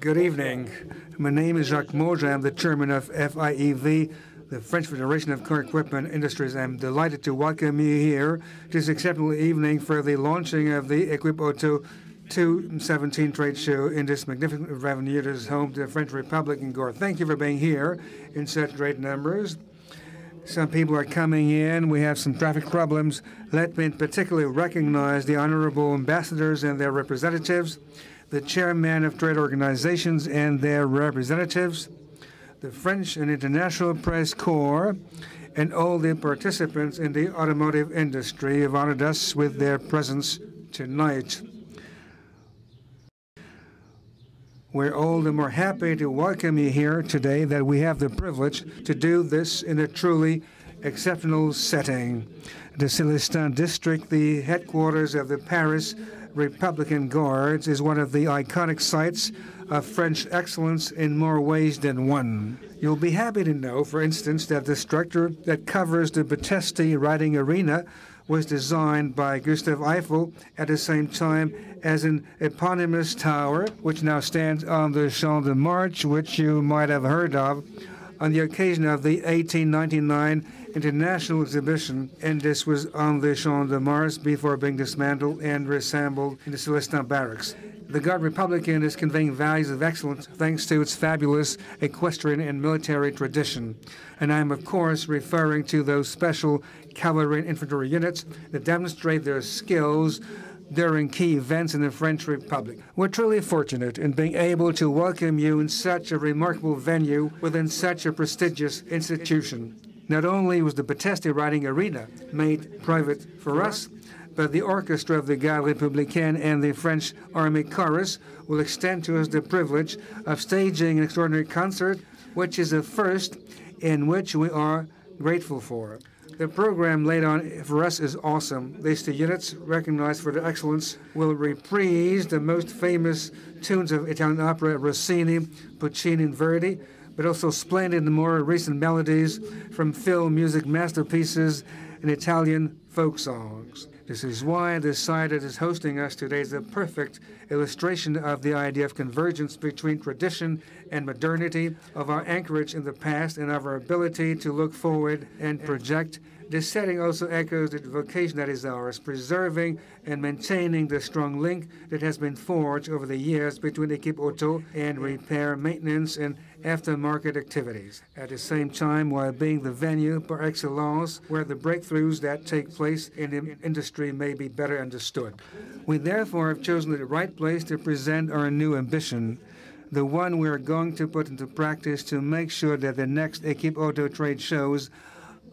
Good evening. My name is Jacques Mauge. I'm the chairman of FIEV, the French Federation of Car Equipment Industries. I'm delighted to welcome you here this exceptional evening for the launching of the Equip Auto 2017 trade show in this magnificent avenue that is home to the French Republic in Gore. Thank you for being here in such great numbers. Some people are coming in. We have some traffic problems. Let me particularly recognize the honorable ambassadors and their representatives, the chairman of trade organizations and their representatives, the French and International Press Corps, and all the participants in the automotive industry have honored us with their presence tonight. We're all the more happy to welcome you here today that we have the privilege to do this in a truly exceptional setting. The Célestin district, the headquarters of the Paris Republican Guards, is one of the iconic sites of French excellence in more ways than one. You'll be happy to know, for instance, that the structure that covers the Battisti riding arena was designed by Gustave Eiffel at the same time as an eponymous tower, which now stands on the Champ de Mars, which you might have heard of on the occasion of the 1899 International Exhibition, and this was on the Champ de Mars before being dismantled and reassembled in the Célestin barracks. The Guard Republican is conveying values of excellence thanks to its fabulous equestrian and military tradition. And I'm, of course, referring to those special cavalry and infantry units that demonstrate their skills during key events in the French Republic. We're truly fortunate in being able to welcome you in such a remarkable venue within such a prestigious institution. Not only was the Battisti riding arena made private for us, but the orchestra of the Garde Républicaine and the French Army Chorus will extend to us the privilege of staging an extraordinary concert, which is a first in which we are grateful for. The program laid on for us is awesome. These two units, recognized for their excellence, will reprise the most famous tunes of Italian opera, Rossini, Puccini, and Verdi, but also splendid and more recent melodies from film music masterpieces and Italian folk songs. This is why the site that is hosting us today is a perfect illustration of the idea of convergence between tradition and modernity, of our anchorage in the past and of our ability to look forward and project. This setting also echoes the vocation that is ours, preserving and maintaining the strong link that has been forged over the years between Equipe Auto and repair, maintenance, and aftermarket activities. At the same time, while being the venue par excellence where the breakthroughs that take place in the industry may be better understood. We therefore have chosen the right place to present our new ambition, the one we are going to put into practice to make sure that the next Equipe Auto trade shows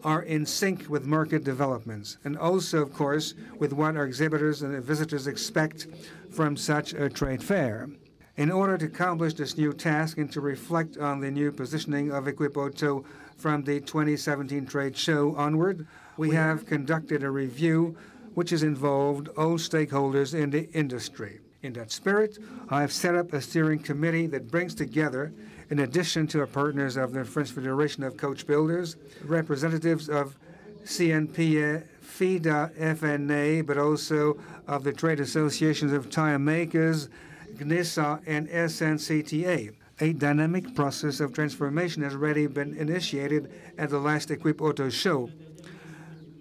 are in sync with market developments, and also, of course, with what our exhibitors and visitors expect from such a trade fair. In order to accomplish this new task and to reflect on the new positioning of Equipe Auto from the 2017 trade show onward, we have conducted a review which has involved all stakeholders in the industry. In that spirit, I have set up a steering committee that brings together, in addition to our partners of the French Federation of Coach Builders, representatives of CNP, FIDA, FNA, but also of the trade associations of tire makers, GNISA, and SNCTA. A dynamic process of transformation has already been initiated at the last Equipe Auto show.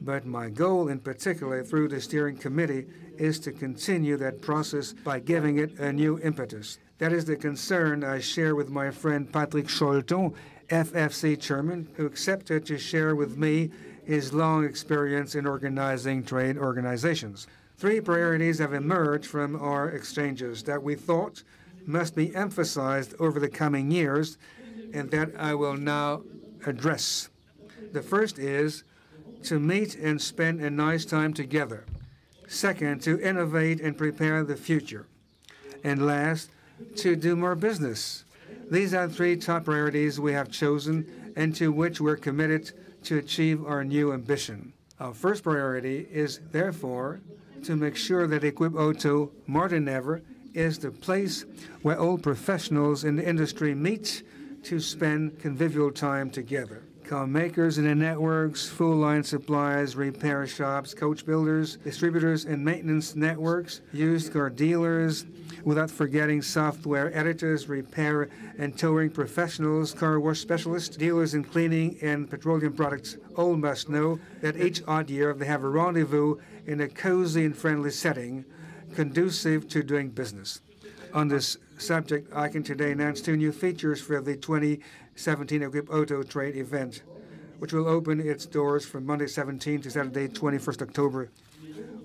But my goal, in particular, through the steering committee, is to continue that process by giving it a new impetus. That is the concern I share with my friend Patrick Cholton, FFC chairman, who accepted to share with me his long experience in organizing trade organizations. 3 priorities have emerged from our exchanges that we thought must be emphasized over the coming years, and that I will now address. The first is to meet and spend a nice time together. Second, to innovate and prepare the future. And last, to do more business. These are 3 top priorities we have chosen and to which we're committed to achieve our new ambition. Our first priority is, therefore, to make sure that Equipe Auto, more than ever, is the place where all professionals in the industry meet to spend convivial time together. car makers and their networks, full-line suppliers, repair shops, coach builders, distributors and maintenance networks, used car dealers, without forgetting software editors, repair and towing professionals, car wash specialists, dealers in cleaning and petroleum products. All must know that each odd year they have a rendezvous in a cozy and friendly setting, conducive to doing business. On this subject, I can today announce 2 new features for the 2017 Equip Auto Trade event, which will open its doors from Monday 17 to Saturday 21st October.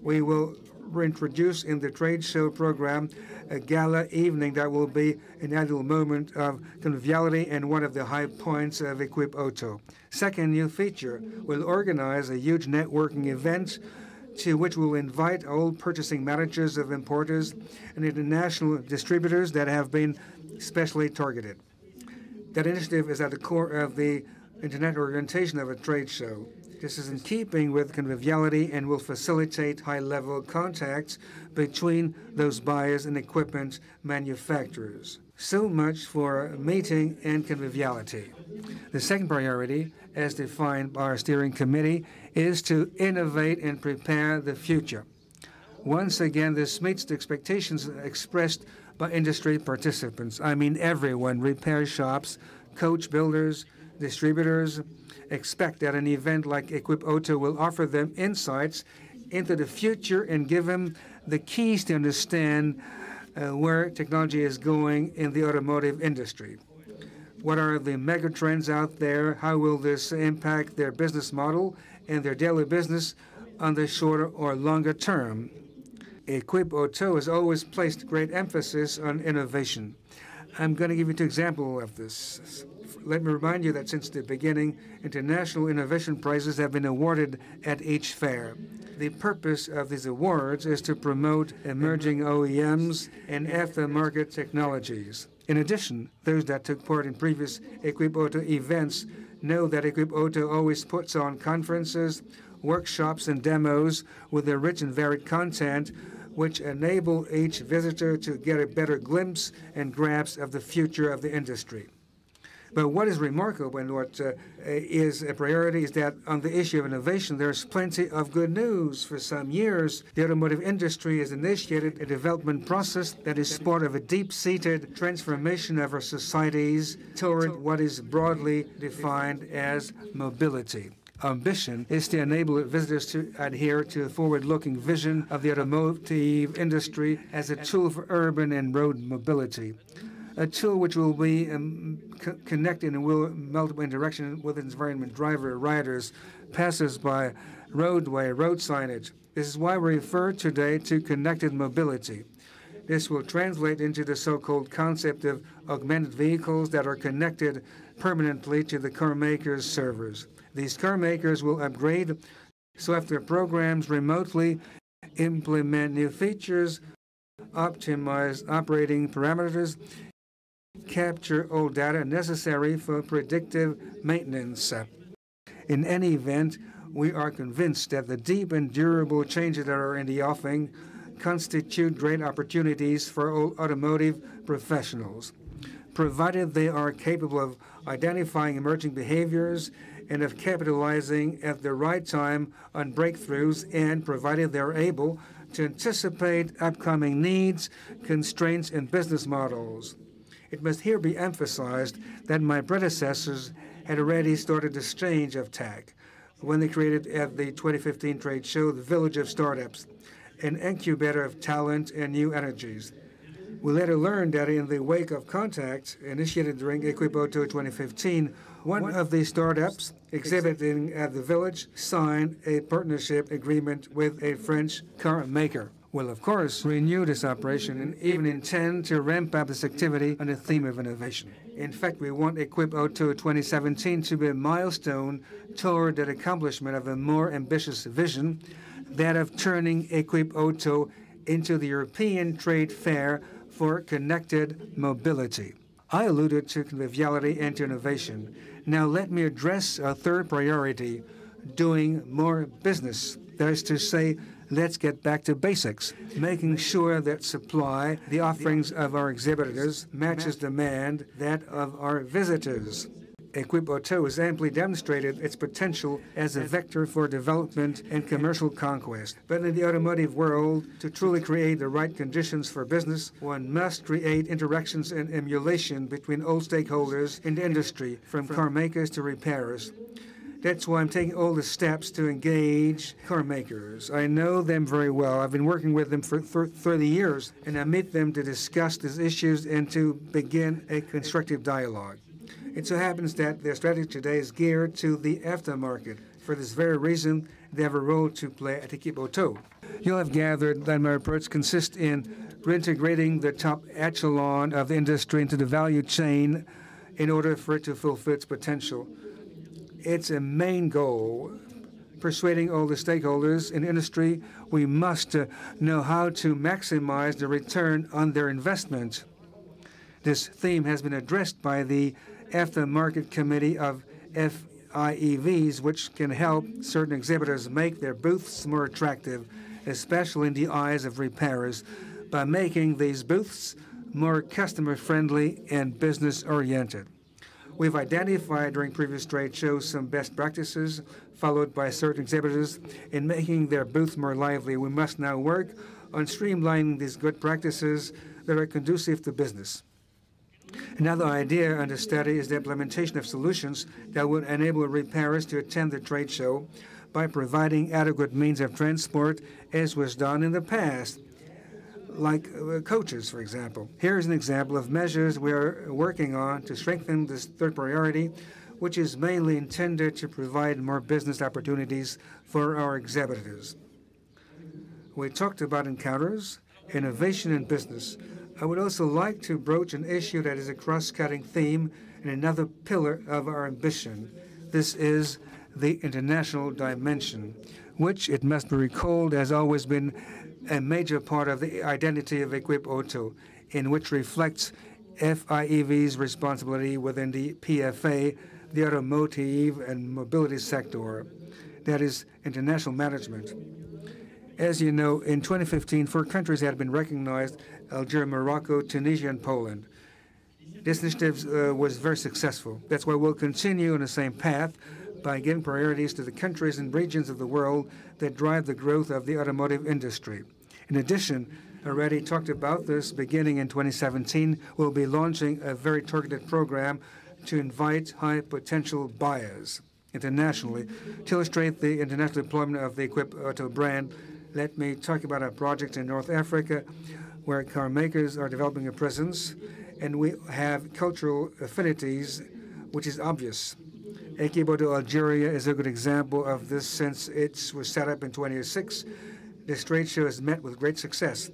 We will reintroduce in the trade show program a gala evening that will be an annual moment of conviviality and one of the high points of Equip Auto. Second new feature, we'll organize a huge networking event to which we'll invite all purchasing managers of importers and international distributors that have been specially targeted. That initiative is at the core of the Internet orientation of a trade show. This is in keeping with conviviality and will facilitate high-level contacts between those buyers and equipment manufacturers. So much for meeting and conviviality. The second priority, as defined by our steering committee, is to innovate and prepare the future. Once again, this meets the expectations expressed by industry participants. I mean everyone, repair shops, coach builders, distributors, expect that an event like Equip Auto will offer them insights into the future and give them the keys to understand where technology is going in the automotive industry. What are the mega trends out there? How will this impact their business model and their daily business on the shorter or longer term? Equip Auto has always placed great emphasis on innovation. I'm going to give you 2 examples of this. Let me remind you that since the beginning, international innovation prizes have been awarded at each fair. The purpose of these awards is to promote emerging OEMs and aftermarket technologies. In addition, those that took part in previous Equip Auto events know that Equip Auto always puts on conferences, workshops, and demos with their rich and varied content, which enable each visitor to get a better glimpse and grasp of the future of the industry. But what is remarkable and what is a priority is that on the issue of innovation, there's plenty of good news. For some years, the automotive industry has initiated a development process that is part of a deep-seated transformation of our societies toward what is broadly defined as mobility. Ambition is to enable visitors to adhere to a forward-looking vision of the automotive industry as a tool for urban and road mobility, a tool which will be connected and will multiple interaction with its environment, driver, riders, passers-by, roadway, road signage. This is why we refer today to connected mobility. This will translate into the so-called concept of augmented vehicles that are connected permanently to the car makers' servers. These car makers will upgrade software programs remotely, implement new features, optimize operating parameters, capture all data necessary for predictive maintenance. In any event, we are convinced that the deep and durable changes that are in the offing constitute great opportunities for all automotive professionals, provided they are capable of identifying emerging behaviors and of capitalizing at the right time on breakthroughs, and provided they're able to anticipate upcoming needs, constraints, and business models. It must here be emphasized that my predecessors had already started this change of tack when they created at the 2015 trade show the Village of Startups, an incubator of talent and new energies. We later learned that in the wake of contacts initiated during Equip Auto 2015, one of the startups exhibiting at the village signed a partnership agreement with a French car maker. We'll, of course, renew this operation and even intend to ramp up this activity on the theme of innovation. In fact, we want Equip Auto 2017 to be a milestone toward the accomplishment of a more ambitious vision, that of turning Equip Auto into the European trade fair for connected mobility. I alluded to conviviality and to innovation. Now let me address our third priority, doing more business. That is to say, let's get back to basics, making sure that supply, the offerings of our exhibitors, matches demand, that of our visitors. Equipe Auto has amply demonstrated its potential as a vector for development and commercial conquest. But in the automotive world, to truly create the right conditions for business, one must create interactions and emulation between all stakeholders in the industry, from car makers to repairers. That's why I'm taking all the steps to engage car makers. I know them very well. I've been working with them for 30 years, and I meet them to discuss these issues and to begin a constructive dialogue. It so happens that their strategy today is geared to the aftermarket. For this very reason, they have a role to play at Equipe Auto. You'll have gathered that my approach consists in reintegrating the top echelon of the industry into the value chain in order for it to fulfill its potential. It's a main goal, persuading all the stakeholders in the industry. We must know how to maximize the return on their investment. This theme has been addressed by the Aftermarket Committee of FIEVs, which can help certain exhibitors make their booths more attractive, especially in the eyes of repairers, by making these booths more customer-friendly and business-oriented. We've identified during previous trade shows some best practices followed by certain exhibitors in making their booths more lively. We must now work on streamlining these good practices that are conducive to business. Another idea under study is the implementation of solutions that would enable repairers to attend the trade show by providing adequate means of transport, as was done in the past, like coaches, for example. Here's an example of measures we are working on to strengthen this third priority, which is mainly intended to provide more business opportunities for our exhibitors. We talked about encounters, innovation in business. I would also like to broach an issue that is a cross-cutting theme and another pillar of our ambition. This is the international dimension, which, it must be recalled, has always been a major part of the identity of Equipe Auto, in which reflects FIEV's responsibility within the PFA, the automotive and mobility sector, that is, international management. As you know, in 2015, 4 countries had been recognized: Algeria, Morocco, Tunisia, and Poland. This initiative was very successful. That's why we'll continue on the same path by giving priorities to the countries and regions of the world that drive the growth of the automotive industry. In addition, I already talked about this, beginning in 2017, we'll be launching a very targeted program to invite high-potential buyers internationally. To illustrate the international deployment of the Equipe Auto brand, let me talk about a project in North Africa where car makers are developing a presence, and we have cultural affinities, which is obvious. Equipe Auto Algeria is a good example of this since it was set up in 2006. This trade show has met with great success.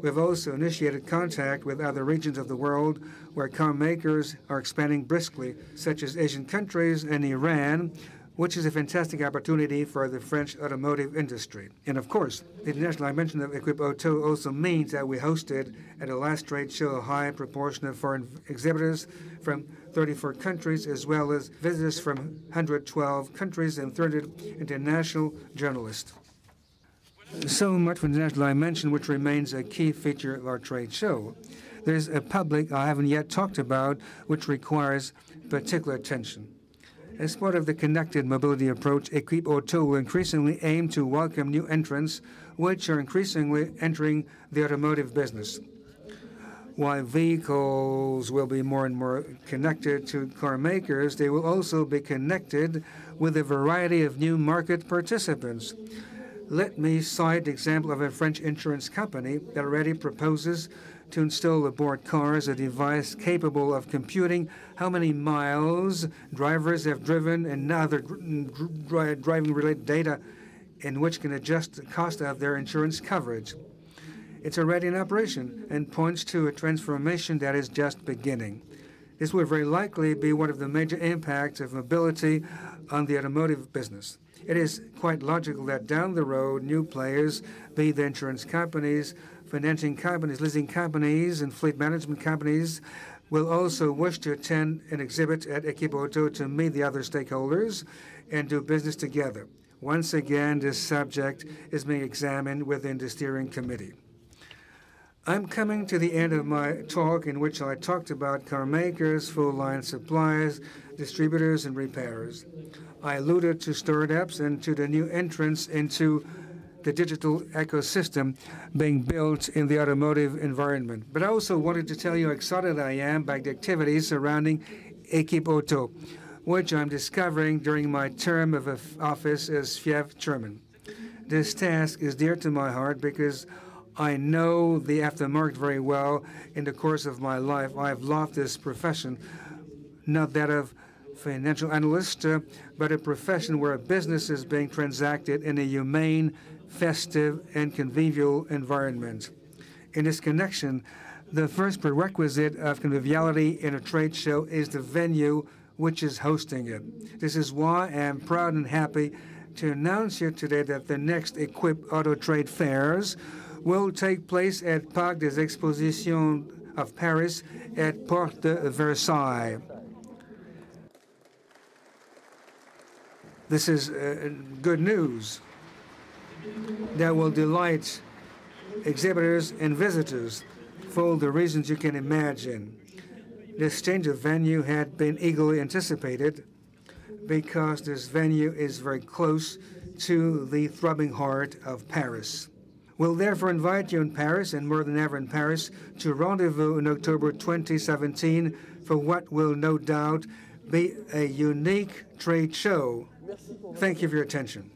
We have also initiated contact with other regions of the world where car makers are expanding briskly, such as Asian countries and Iran, which is a fantastic opportunity for the French automotive industry. And of course, the international dimension of Equipe Auto also means that we hosted at the last trade show a high proportion of foreign exhibitors from 34 countries, as well as visitors from 112 countries and 300 international journalists. So much for the international dimension, which remains a key feature of our trade show. There's a public I haven't yet talked about, which requires particular attention. As part of the connected mobility approach, Equipe Auto will increasingly aim to welcome new entrants, which are increasingly entering the automotive business. While vehicles will be more and more connected to car makers, they will also be connected with a variety of new market participants. Let me cite the example of a French insurance company that already proposes to install aboard cars a device capable of computing how many miles drivers have driven and other driving-related data, in which can adjust the cost of their insurance coverage. It's already in operation and points to a transformation that is just beginning. This will very likely be one of the major impacts of mobility on the automotive business. It is quite logical that down the road, new players, be the insurance companies, financing companies, leasing companies, and fleet management companies, will also wish to attend an exhibit at Equipe Auto to meet the other stakeholders and do business together. Once again, this subject is being examined within the steering committee. I'm coming to the end of my talk in which I talked about car makers, full-line suppliers, distributors, and repairers. I alluded to startups and to the new entrants into the digital ecosystem being built in the automotive environment. But I also wanted to tell you how excited I am by the activities surrounding Équipe Auto, which I'm discovering during my term of office as FIEV chairman. This task is dear to my heart because I know the aftermarket very well. In the course of my life, I've loved this profession, not that of financial analyst, but a profession where a business is being transacted in a humane, festive, and convivial environment. In this connection, the first prerequisite of conviviality in a trade show is the venue which is hosting it. This is why I'm proud and happy to announce here today that the next Équipe Auto Trade Fairs will take place at Parc des Expositions of Paris at Porte de Versailles. This is good news that will delight exhibitors and visitors for all the reasons you can imagine. This change of venue had been eagerly anticipated because this venue is very close to the throbbing heart of Paris. We'll therefore invite you in Paris, and more than ever in Paris, to rendezvous in October 2017 for what will no doubt be a unique trade show. Thank you for your attention.